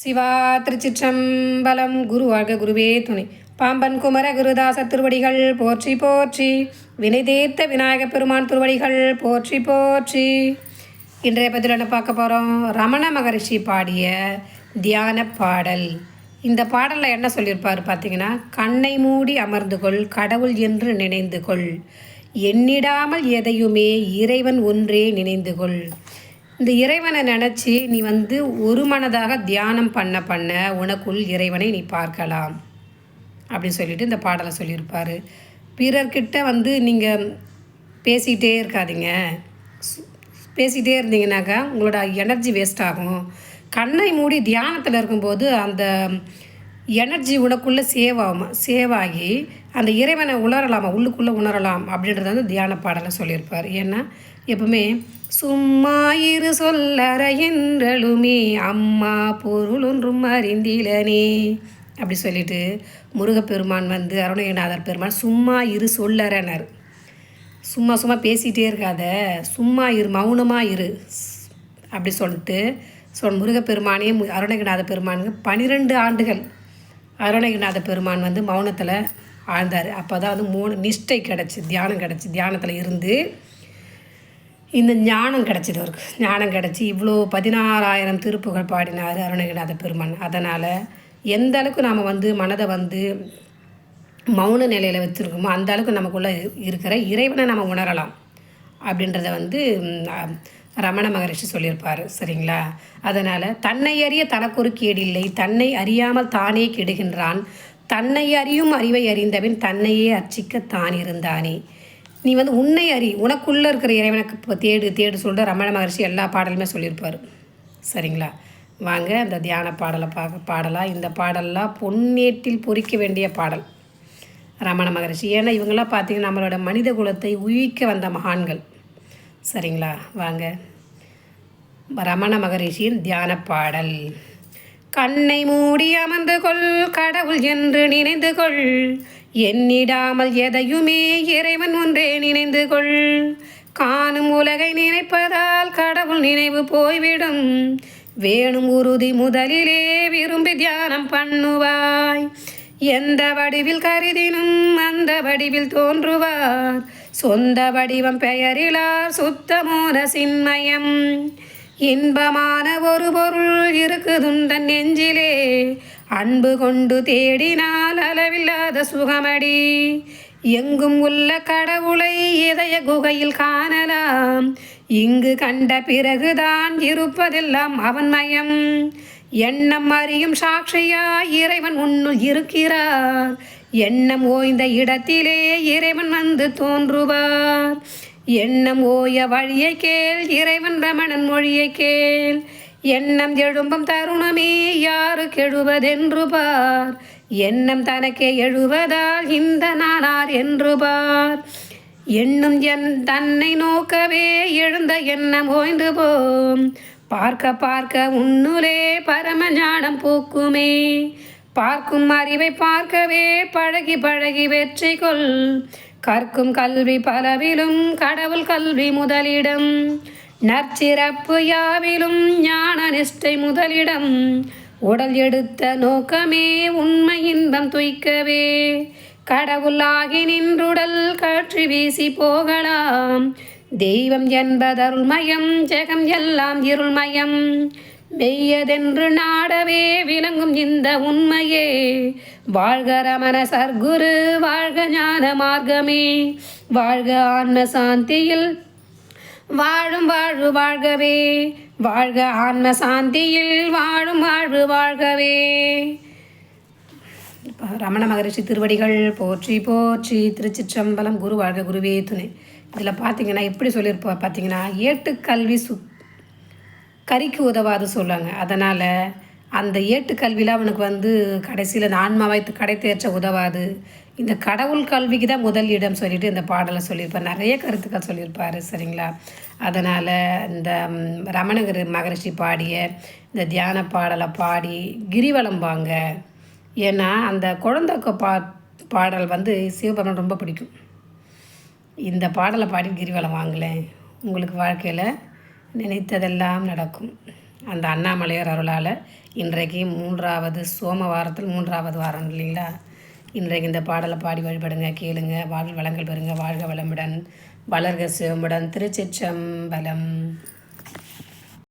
சிவா திருச்சிற்றம்பலம். குரு வாழ்க, குருவே துணை. பாம்பன் குமர குருதாச திருவடிகள் போற்றி போற்றி. வினை தேர்த்த விநாயக பெருமான் திருவடிகள் போற்றி போற்றி. இன்றைய பதில் என்ன பார்க்க போகிறோம்? ரமண மகரிஷி பாடிய தியான பாடல். இந்த பாடலில் என்ன சொல்லியிருப்பார் பார்த்தீங்கன்னா, கண்ணை மூடி அமர்ந்து கொள், கடவுள் என்று நினைந்து கொள், எண்ணிடாமல் எதையுமே இறைவன் ஒன்றே நினைந்து கொள். இந்த இறைவனை நினச்சி நீ ஒரு மனதாக தியானம் பண்ண உனக்குள் இறைவனை நீ பார்க்கலாம் அப்படின்னு சொல்லிட்டு இந்த பாடலை சொல்லியிருப்பார். பிறர்கிட்ட நீங்கள் பேசிகிட்டே இருக்காதீங்க. பேசிகிட்டே இருந்தீங்கன்னாக்கா உங்களோட எனர்ஜி வேஸ்ட் ஆகும். கண்ணை மூடி தியானத்தில் இருக்கும்போது அந்த எனர்ஜி உனக்குள்ளே சேவ் ஆகி அந்த இறைவனை உணரலாமா, உள்ளுக்குள்ளே உணரலாம் அப்படின்றத தியான பாடலை சொல்லியிருப்பார். ஏன்னா எப்பவுமே சும்மா இரு சொல்லற என்றலுமே அம்மா பொருள் ஒன்றும் அறிந்திலனே அப்படி சொல்லிட்டு முருகப்பெருமான் அருணகிரிநாதர் பெருமான் சும்மா இரு சொல்லறனர். சும்மா பேசிகிட்டே இருக்காத, சும்மா இரு, மௌனமாக இரு அப்படி சொல்லிட்டு முருகப்பெருமானே அருணகிரிநாத பெருமானுக்கு 12 ஆண்டுகள் அருணகிரிநாத பெருமான் மௌனத்தில் ஆழ்ந்தார். அப்போ தான் 3 நிஷ்டை கிடச்சி, தியானம் கிடச்சி. தியானத்தில் இருந்து இந்த ஞானம் கிடச்சிது. அவருக்கு ஞானம் கிடச்சி இவ்வளோ 16,000 திருப்புகள் பாடினார் அருணகிரிநாத பெருமான். அதனால் எந்த அளவுக்கு நாம் மனதை மௌன நிலையில் வச்சுருக்கோமோ அந்த அளவுக்கு நமக்குள்ளே இருக்கிற இறைவனை நம்ம உணரலாம் அப்படின்றத ரமண மகரிஷி சொல்லியிருப்பார். சரிங்களா? அதனால் தன்னை அறிய தனக்கொரு கேடில்லை, தன்னை அறியாமல் தானே கெடுகின்றான், தன்னை அறியும் அறிவை அறிந்தவன் தன்னையே அர்ச்சிக்க தான் இருந்தானே. நீ உன்னை அறி, உனக்குள்ளே இருக்கிற இறைவனுக்கு இப்போ தேடு சொல்லிட்டு ரமண மகரிஷி எல்லா பாடலுமே சொல்லியிருப்பார். சரிங்களா? வாங்க இந்த தியான பாடலை பாடலாம். இந்த பாடலாம் பொன்னேட்டில் பொறிக்க வேண்டிய பாடல் ரமண மகரிஷி. ஏன்னா இவங்கெல்லாம் பார்த்திங்கன்னா நம்மளோட மனித குலத்தை உயிக்க வந்த மகான்கள். சரிங்களா? வாங்க ரமண மகரிஷியின் தியான பாடல். கண்ணை மூடி அமர்ந்து கொள், கடவுள் என்று நினைந்து கொள், எண்ணிடாமல் எதையுமே இறைவன் ஒன்றே நினைந்து கொள். காணும் உலகை நினைப்பதால் கடவுள் நினைவு போய்விடும், வேணும் உறுதி முதலிலே விரும்பி தியானம் பண்ணுவாய். எந்த வடிவில் கருதினும் அந்த வடிவில் தோன்றுவார், சொந்த வடிவம் பெயரிலார் சுத்தமோன சின்மயம். இன்பமான ஒரு பொருள் இருக்குதுண்டன் நெஞ்சிலே, அன்பு கொண்டு தேடினால் அளவில்லாத சுகமடி. எங்கும் உள்ள கடவுளை இதய குகையில் காணலாம், இங்கு கண்ட பிறகுதான் இருப்பதெல்லாம் அவன் மயம். எண்ணம் அறியும் சாட்சியாய் இறைவன் உன்னுள் இருக்கிறார், எண்ணம் ஓய்ந்த இடத்திலே இறைவன் தோன்றுவார். எண்ணம் ஓய வழியை கேள், இறைவன் ரமணன் மொழியை கேள். எண்ணம் எழும்பும் தருணமே யாரு கெழுவதென்று பார், எண்ணம் தனக்கே எழுவதால் இந்த நானார் என்று பார். எண்ணும் தன்னை நோக்கவே எழுந்த எண்ணம் ஓய்ந்து போம், பார்க்க உன்னுலே பரம ஞானம் பூக்குமே. பார்க்கும் அறிவை பார்க்கவே பழகி வெற்றி கொள், கற்கும் கல்வி பலவிலும் கடவுள் கல்வி முதலிடம். நற்சிறப்பு யாவிலும் ஞான நிஷ்டை முதலிடம், உடல் எடுத்த நோக்கமே உண்மை இன்பம் துய்க்கவே. கடவுளாகி நின்றுடல் காற்றி வீசி போகலாம், தெய்வம் என்பதருள்மயம், ஜெகம் எல்லாம் இருள்மயம். மெய்யதென்று நாடவே விளங்கும் இந்த உண்மையே, வாழ்க ரமண சர்க்குரு, வாழ்க ஞான மார்க்கமே, வாழ்க ஆன்ம சாந்தியில் வாழும் வாழ்வு வாழ்கவே, வாழ்க ஆன்ம சாந்தியில் வாழும் வாழ்வு வாழ்கவே. ரமண மகரிஷி திருவடிகள் போற்றி போற்றி. திருச்சிற்றம்பலம். குரு வாழ்க, குருவே துணை. இதில் பார்த்தீங்கன்னா எப்படி சொல்லியிருப்பா பார்த்தீங்கன்னா, ஏட்டுக்கல்வி கறிக்கு உதவாது சொல்லுவாங்க. அதனால் அந்த ஏட்டுக்கல்வியில் அவனுக்கு கடைசியில் ஆன்மாவை கடை தேற்ற உதவாது. இந்த கடவுள் கல்விக்கு தான் முதல் இடம் சொல்லிட்டு இந்த பாடலை சொல்லியிருப்பார். நிறைய கருத்துக்கள் சொல்லியிருப்பார். சரிங்களா? அதனால் இந்த ரமணகிரி மகரிஷி பாடிய இந்த தியான பாடலை பாடி கிரிவலம் வாங்க. ஏன்னா அந்த குழந்தைக்கு பாடல் சிவபெருமான் ரொம்ப பிடிக்கும். இந்த பாடலை பாடி கிரிவலம் வாங்கலேன், உங்களுக்கு வாழ்க்கையில் நினைத்ததெல்லாம் நடக்கும். அந்த அண்ணாமலையார் அருளால் இன்றைக்கு 3வது சோமவாரத்தில் 3வது வாரம் இல்லைங்களா. இன்றைக்கு இந்த பாடலை பாடி வழிபடுங்க, கேளுங்க. வாழ்வில் வளங்கள் பெறுங்க. வாழ்க வளமுடன், வளர்க சிவமுடன். திருச்சிற்றம்பலம்.